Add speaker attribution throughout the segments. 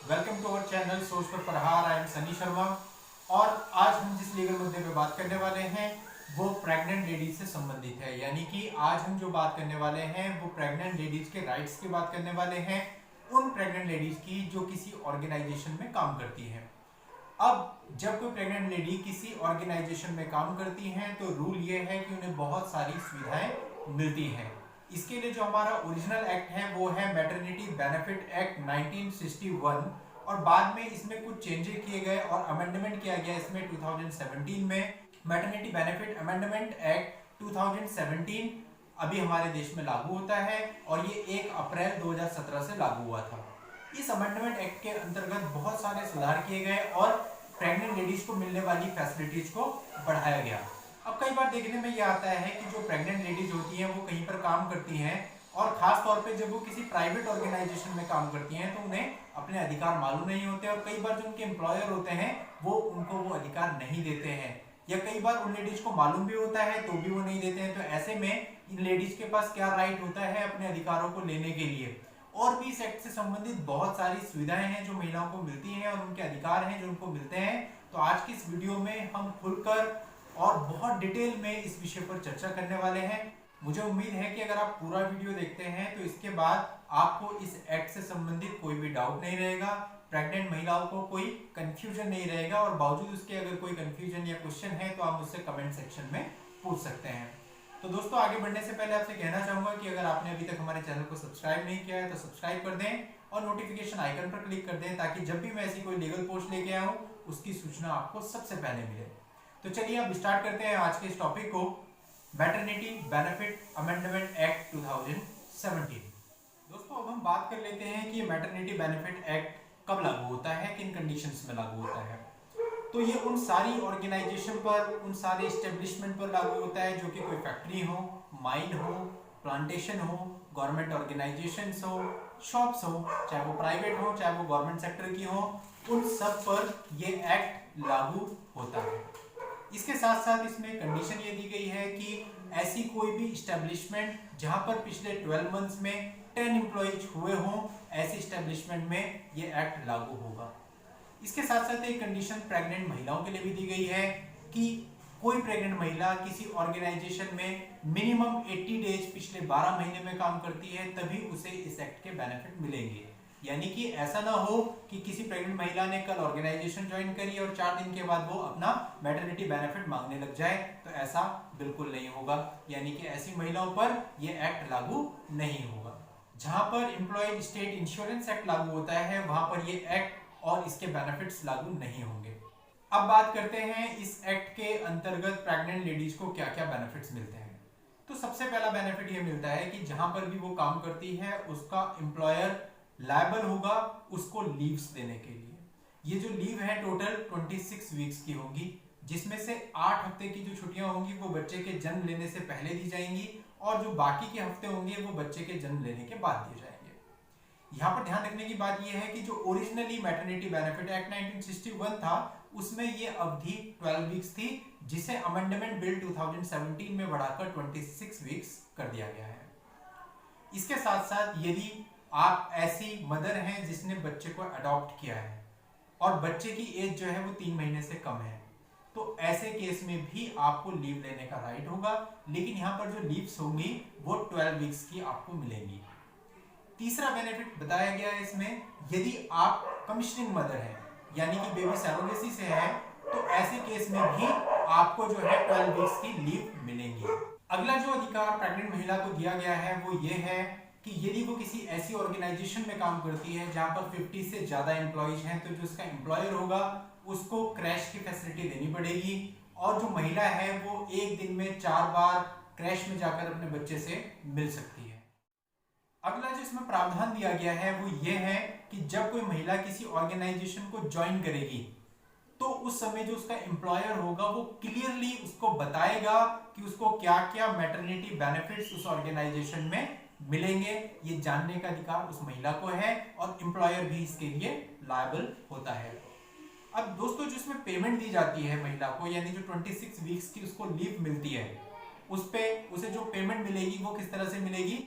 Speaker 1: Welcome to our channel सोच पर प्रहार। आई एम सनी शर्मा और आज हम जिस लीगल मुद्दे पे बात करने वाले हैं वो प्रेग्नेंट लेडीज से संबंधित है। यानी कि आज हम जो बात करने वाले हैं वो प्रेग्नेंट लेडीज के राइट्स की बात करने वाले हैं, उन प्रेग्नेंट लेडीज की जो किसी ऑर्गेनाइजेशन में काम करती हैं। अब जब कोई प्रेग्नेंट लेडी किसी ऑर्गेनाइजेशन में काम करती हैं तो रूल ये है कि उन्हें बहुत सारी सुविधाएं मिलती हैं। इसके लिए जो हमारा ओरिजिनल एक्ट है वो है मैटरनिटी बेनिफिट एक्ट 1961 और बाद में इसमें कुछ चेंजेस किए गए और अमेंडमेंट किया गया इसमें 2017 में। मैटरनिटी बेनिफिट अमेंडमेंट एक्ट 2017 अभी हमारे देश में लागू होता है और ये 1 अप्रैल 2017 से लागू हुआ था। इस अमेंडमेंट एक्ट के अंतर्गत बहुत सारे सुधार किए गए और प्रेग्नेंट लेडीज को मिलने वाली फैसिलिटीज को बढ़ाया गया। अब कई बार देखने में ये आता है कि जो प्रेग्नेंट लेडीज होती हैं वो कहीं पर काम करती हैं और खास तौर पे जब वो किसी प्राइवेट ऑर्गेनाइजेशन में काम करती हैं तो उन्हें अपने अधिकार मालूम नहीं होते और कई बार जो उनके एम्प्लॉयर होते हैं वो उनको वो अधिकार नहीं देते हैं, या कई बार उन लेडीज को मालूम भी होता है तो भी वो नहीं देते हैं। तो ऐसे में इन लेडीज के पास क्या राइट होता है अपने अधिकारों को लेने के लिए। और भी इस एक्ट से संबंधित बहुत सारी सुविधाएं हैं जो महिलाओं को मिलती हैं और उनके अधिकार हैं जो उनको मिलते हैं। तो आज की इस वीडियो में हम खुलकर और बहुत डिटेल में इस विषय पर चर्चा करने वाले हैं। मुझे उम्मीद है कि अगर आप पूरा वीडियो देखते हैं तो इसके बाद आपको इस एक्ट से संबंधित कोई भी डाउट नहीं रहेगा, प्रेग्नेंट महिलाओं को कोई कंफ्यूजन नहीं रहेगा और बावजूद उसके अगर कोई कंफ्यूजन या क्वेश्चन है तो आप मुझसे कमेंट सेक्शन में पूछ सकते हैं। तो दोस्तों आगे बढ़ने से पहले आपसे कहना चाहूंगा कि अगर आपने अभी तक हमारे चैनल को सब्सक्राइब नहीं किया है तो सब्सक्राइब कर दें और नोटिफिकेशन आइकन पर क्लिक कर दें ताकि जब भी मैं ऐसी कोई लीगल पोस्ट लेके आऊं उसकी सूचना आपको सबसे पहले मिले। तो चलिए अब स्टार्ट करते हैं आज के इस टॉपिक को, मैटरनिटी बेनिफिट अमेंडमेंट एक्ट 2017। दोस्तों अब हम बात कर लेते हैं कि मैटरनिटी बेनिफिट एक्ट कब लागू होता है, किन कंडीशंस में लागू होता है। तो ये उन सारी ऑर्गेनाइजेशन पर, उन सारे एस्टेब्लिशमेंट पर लागू होता है जो कि कोई फैक्ट्री हो, माइन हो, प्लांटेशन हो, गवर्नमेंट ऑर्गेनाइजेशंस हो, शॉप्स हो, चाहे वो प्राइवेट हो चाहे वो गवर्नमेंट सेक्टर की हो, उन सब पर ये एक्ट लागू होता है। इसके साथ साथ इसमें कंडीशन ये दी गई है कि ऐसी कोई भी एस्टेब्लिशमेंट जहां पर पिछले 12 मंथ्स में 10 एम्प्लॉइज हुए हों, ऐसे एस्टेब्लिशमेंट में ये एक्ट लागू होगा। इसके साथ साथ एक कंडीशन प्रेग्नेंट महिलाओं के लिए भी दी गई है कि कोई प्रेग्नेंट महिला किसी ऑर्गेनाइजेशन में मिनिमम 80 डेज पिछले 12 महीने में काम करती है तभी उसे इस एक्ट के बेनिफिट मिलेंगे। यानी कि ऐसा ना हो कि किसी प्रेग्नेंट महिला ने कल ऑर्गेनाइजेशन ज्वाइन करी और 4 दिन के बाद वो अपना मैटरनिटी बेनिफिट मांगने लग जाए, तो ऐसा बिल्कुल नहीं होगा। यानी कि ऐसी महिलाओं पर ये एक्ट लागू नहीं होगा। जहां पर एम्प्लॉय स्टेट इंश्योरेंस एक्ट लागू होता है वहां पर ये एक्ट और इसके बेनिफिट्स लागू नहीं होंगे। अब बात करते हैं इस एक्ट के अंतर्गत प्रेग्नेंट लेडीज को क्या क्या बेनिफिट्स मिलते हैं। तो सबसे पहला बेनिफिट ये मिलता है कि जहां पर भी वो काम करती है उसका एम्प्लॉयर लायबल होगा उसको लीव्स देने के लिए। ये जो लीव है टोटल 26 वीक्स की होगी, जिसमें से 8 हफ्ते की जो छुट्टियां होंगी वो बच्चे के जन्म लेने से पहले दी जाएंगी और जो बाकी के हफ्ते होंगे वो बच्चे के जन्म लेने के बाद दिए जाएंगे। यहाँ पर ध्यान रखने की बात यह है कि जो ओरिजिनली मैटरनिटी बेनिफिट एक्ट 1961 था उसमें ये अवधि 12 वीक्स थी, जिसे अमेंडमेंट बिल 2017 में बढ़ाकर 26 वीक्स कर दिया गया है। इसके साथ साथ यदि आप ऐसी मदर हैं जिसने बच्चे को अडॉप्ट किया है और बच्चे की एज जो है वो 3 महीने से कम है, तो ऐसे केस में भी आपको लीव लेने का राइट होगा, लेकिन यहाँ पर जो लीव्स होंगी वो 12 वीक्स की आपको मिलेंगी। तीसरा बेनिफिट बताया गया है इसमें, यदि आप कमिश्निंग मदर हैं यानी कि बेबी सरोगेसी से है तो ऐसे केस में भी आपको जो है 12 वीक्स की लीव मिलेंगी। अगला जो अधिकार प्रेग्नेंट महिला को दिया गया है वो ये है कि यदि वो किसी ऐसी ऑर्गेनाइजेशन में काम करती है जहां पर 50 से ज्यादा एम्प्लॉइज हैं तो जो उसका एम्प्लॉयर होगा उसको क्रैश की फैसिलिटी देनी पड़ेगी और जो महिला है वो एक दिन में 4 बार क्रैश में जाकर अपने बच्चे से मिल सकती है। अगला जो इसमें प्रावधान दिया गया है वो ये है कि जब कोई महिला किसी ऑर्गेनाइजेशन को ज्वाइन करेगी तो उस समय जो उसका एम्प्लॉयर होगा वो क्लियरली उसको बताएगा कि उसको क्या क्या मैटरनिटी बेनिफिट्स उस ऑर्गेनाइजेशन में मिलेंगे। ये जानने का अधिकार उस महिला को है और एम्प्लॉयर भी इसके लिए लायबल होता है। अब दोस्तों जो इसमें पेमेंट दी जाती है महिला को, यानी जो 26 वीक्स की उसको लीव मिलती है, उस पे उसे जो पेमेंट मिलेगी वो किस तरह से मिलेगी,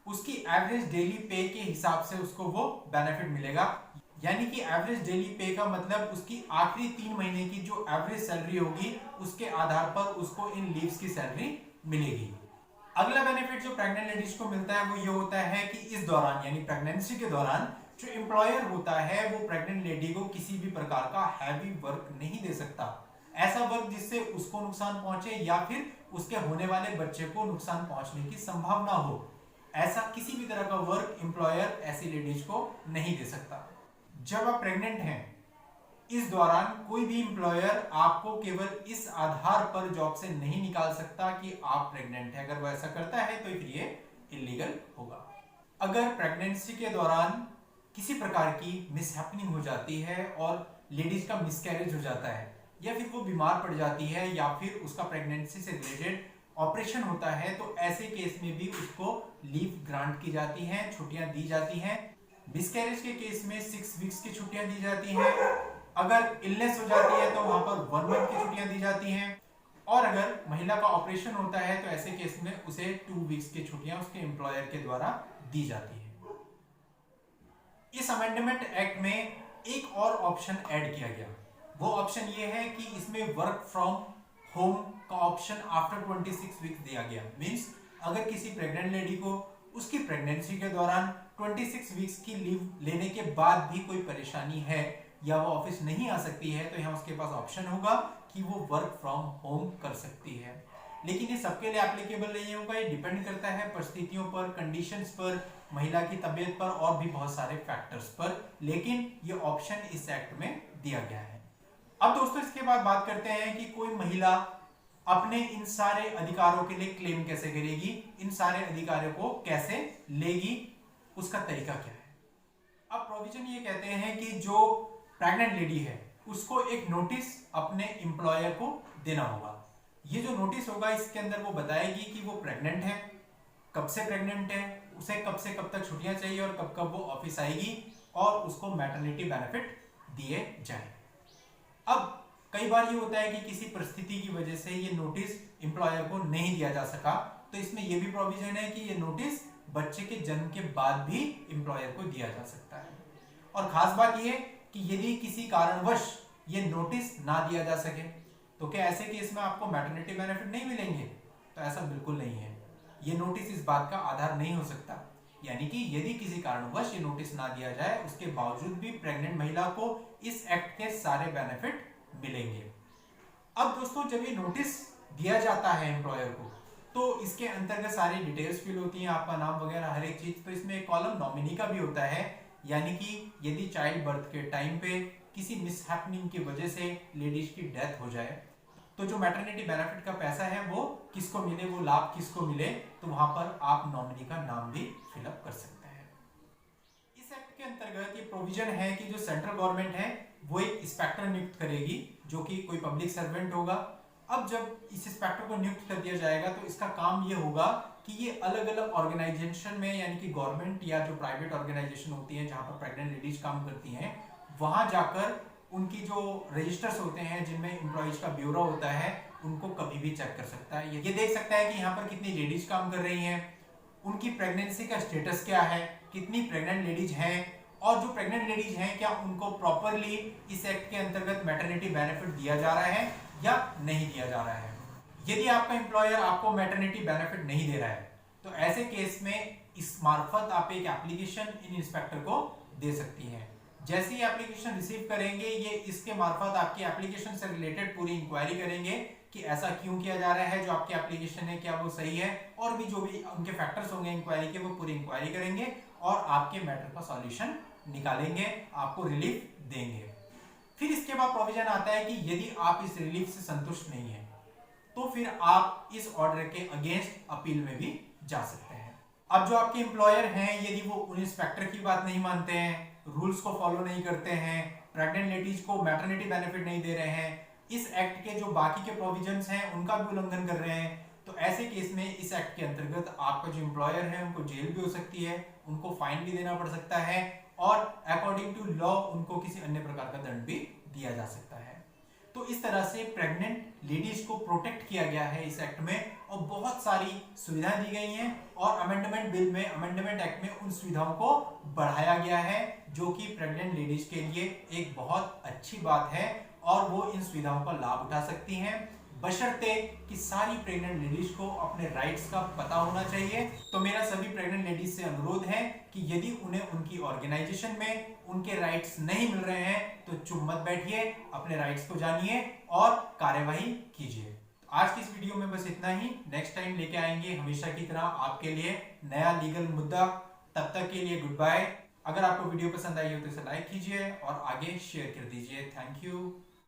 Speaker 1: उसकी एवरेज डेली पे के हिसाब से उसको वो बेनिफिट मिलेगा। यानी कि एवरेज डेली पे का मतलब उसकी आखिरी 3 महीने की जो एवरेज सैलरी होगी उसके आधार पर उसको इन लीव्स की सैलरी मिलेगी। अगला बेनिफिट जो प्रेग्नेंट लेडीज को मिलता है वो ये होता है कि इस दौरान यानी प्रेगनेंसी के दौरान जो एम्प्लॉयर होता है वो प्रेग्नेंट लेडी को किसी भी प्रकार का हैवी वर्क नहीं दे सकता, ऐसा वर्क जिससे उसको नुकसान पहुंचे या फिर उसके होने वाले बच्चे को नुकसान पहुंचने की संभावना हो, ऐसा किसी भी तरह का वर्क एम्प्लॉयर ऐसी लेडीज को नहीं दे सकता। जब आप प्रेग्नेंट हैं इस दौरान कोई भी एम्प्लॉयर आपको केवल इस आधार पर जॉब से नहीं निकाल सकता कि आप प्रेग्नेंट हैं। अगर वो ऐसा करता है तो फिर ये इलीगल होगा। अगर प्रेगनेंसी के दौरान किसी प्रकार की मिसहैपनिंग हो जाती है और लेडीज का मिसकैरेज हो जाता है या फिर वो बीमार पड़ जाती है या फिर उसका प्रेगनेंसी से रिलेटेड ऑपरेशन होता है तो ऐसे केस में भी उसको लीव ग्रांट की जाती है, छुट्टियां दी जाती हैं। मिसकैरेज के केस में 6 वीक्स की छुट्टियां दी जाती हैं। अगर इलनेस हो जाती है तो वहां पर 1 मंथ की छुट्टियां दी जाती हैं और अगर महिला का ऑपरेशन होता है तो ऐसे केस में उसे 2 वीक्स की छुट्टियां उसके एम्प्लॉयर के द्वारा दी जाती है। इस अमेंडमेंट एक्ट में एक और ऑप्शन ऐड किया गया। वो ऑप्शन ये है कि इसमें वर्क फ्रॉम होम का ऑप्शन आफ्टर 26 वीक्स दिया गया। मींस अगर किसी प्रेग्नेंट लेडी को उसकी प्रेगनेंसी के दौरान 26 वीक्स की लीव लेने के बाद भी कोई परेशानी है या वो ऑफिस नहीं आ सकती है तो यहाँ उसके पास ऑप्शन होगा कि वो वर्क फ्रॉम होम कर सकती है। लेकिन ये सबके लिए एप्लीकेबल नहीं होगा, ये डिपेंड करता है परिस्थितियों पर, कंडीशंस पर, महिला की तबीयत पर और भी बहुत सारे फैक्टर्स पर, लेकिन ये ऑप्शन इस एक्ट में दिया गया है। अब दोस्तों इसके बाद बात करते हैं कि कोई महिला अपने इन सारे अधिकारों के लिए क्लेम कैसे करेगी, इन सारे अधिकारों को कैसे लेगी, उसका तरीका क्या है। अब प्रोविजन ये कहते हैं कि जो प्रेग्नेंट लेडी है उसको एक नोटिस अपने एम्प्लॉयर को देना होगा। ये जो नोटिस होगा इसके अंदर वो बताएगी कि वो प्रेग्नेंट है, कब से प्रेग्नेंट है, उसे कब से कब तक छुट्टियां चाहिए और कब कब वो ऑफिस आएगी और उसको मैटरनिटी बेनिफिट दिए जाए। अब कई बार ये होता है कि किसी परिस्थिति की वजह से ये नोटिस एम्प्लॉयर को नहीं दिया जा सका, तो इसमें यह भी प्रोविजन है कि ये नोटिस बच्चे के जन्म के बाद भी एम्प्लॉयर को दिया जा सकता है। और खास बात यह कि यदि किसी कारणवश ये नोटिस ना दिया जा सके तो क्या ऐसे केस में आपको मैटरनिटी बेनिफिट नहीं मिलेंगे? तो ऐसा बिल्कुल नहीं है। ये नोटिस इस बात का आधार नहीं हो सकता। यानी कि यदि किसी कारणवश ये नोटिस ना दिया जाए उसके बावजूद भी प्रेग्नेंट महिला को इस एक्ट के सारे बेनिफिट मिलेंगे। अब दोस्तों जब ये नोटिस दिया जाता है एम्प्लॉयर को तो इसके अंतर्गत सारी डिटेल्स फिल होती हैं, आपका नाम वगैरह हर एक चीज। तो इसमें एक कॉलम नॉमिनी का भी होता है, यानी कि यदि चाइल्ड बर्थ के टाइम पे किसी मिसहैपनिंग की वजह से लेडीज की डेथ हो जाए तो जो मैटरनिटी बेनिफिट का पैसा है वो किसको मिले, वो लाभ किसको मिले, तो वहां पर आप नॉमिनी का नाम भी फिलअप कर सकते हैं। इस एक्ट के अंतर्गत ये प्रोविजन है कि जो सेंट्रल गवर्नमेंट है वो एक इंस्पेक्टर नियुक्त करेगी जो कि कोई पब्लिक सर्वेंट होगा। अब जब इस इंस्पेक्टर को नियुक्त कर दिया जाएगा तो इसका काम ये होगा कि ये अलग अलग ऑर्गेनाइजेशन में यानी कि गवर्नमेंट या जो प्राइवेट ऑर्गेनाइजेशन होती है जहां पर प्रेग्नेंट लेडीज काम करती हैं वहां जाकर उनकी जो रजिस्टर्स होते हैं जिनमें एम्प्लॉइज का ब्यूरो होता है उनको कभी भी चेक कर सकता है। ये देख सकता है कि यहाँ पर कितनी लेडीज काम कर रही हैं, उनकी प्रेगनेंसी का स्टेटस क्या है, कितनी प्रेग्नेंट लेडीज हैं और जो प्रेग्नेंट लेडीज हैं क्या उनको प्रॉपरली इस एक्ट के अंतर्गत मैटरनिटी बेनिफिट दिया जा रहा है या नहीं दिया जा रहा है। यदि आपका एम्प्लॉयर आपको मैटरनिटी बेनिफिट नहीं दे रहा है तो ऐसे केस में इस मार्फत आप एक एप्लीकेशन इन इंस्पेक्टर को दे सकती हैं। जैसे ही एप्लीकेशन रिसीव करेंगे ये इसके मार्फत आपकी एप्लीकेशन से रिलेटेड पूरी इंक्वायरी करेंगे कि ऐसा क्यों किया जा रहा है, जो आपकी एप्लीकेशन है क्या वो सही है, और भी जो भी उनके फैक्टर्स होंगे इंक्वायरी के वो पूरी इंक्वायरी करेंगे और आपके मैटर का सॉल्यूशन निकालेंगे, आपको रिलीफ देंगे। फिर इसके बाद प्रोविजन आता है कि यदि आप इस रिलीफ से संतुष्ट नहीं है तो फिर आप इस ऑर्डर के अगेंस्ट अपील में भी जा सकते हैं। अब जो आपके एम्प्लॉयर हैं यदि वो उन इंस्पेक्टर की बात नहीं मानते हैं, रूल्स को फॉलो नहीं करते हैं, प्रेग्नेंट लेडीज को मैटरनिटी बेनिफिट नहीं दे रहे हैं, इस एक्ट के जो बाकी के प्रोविजंस हैं उनका भी उल्लंघन कर रहे हैं, तो ऐसे केस में इस एक्ट के अंतर्गत आपका जो एम्प्लॉयर है उनको जेल भी हो सकती है, उनको फाइन भी देना पड़ सकता है और अकॉर्डिंग टू लॉ उनको किसी अन्य प्रकार का दंड भी दिया जा सकता है। तो इस तरह से प्रेग्नेंट लेडीज को प्रोटेक्ट किया गया है इस एक्ट में और बहुत सारी सुविधाएं दी गई हैं और अमेंडमेंट बिल में, अमेंडमेंट एक्ट में उन सुविधाओं को बढ़ाया गया है जो कि प्रेग्नेंट लेडीज के लिए एक बहुत अच्छी बात है और वो इन सुविधाओं का लाभ उठा सकती हैं, बशर्ते कि सारी प्रेग्नेंट लेडीज को अपने राइट्स का पता होना चाहिए। तो मेरा सभी प्रेग्नेंट लेडीज से अनुरोध है कि यदि उन्हें उनकी ऑर्गेनाइजेशन में उनके राइट्स नहीं मिल रहे हैं तो चुप मत बैठिए, अपने राइट्स को जानिए और कार्यवाही कीजिए। आज की इस वीडियो में बस इतना ही। नेक्स्ट टाइम लेके आएंगे हमेशा की तरह आपके लिए नया लीगल मुद्दा। तब तक के लिए गुड बाय। अगर आपको वीडियो पसंद आई हो तो इसे लाइक कीजिए और आगे शेयर कर दीजिए। Thank you.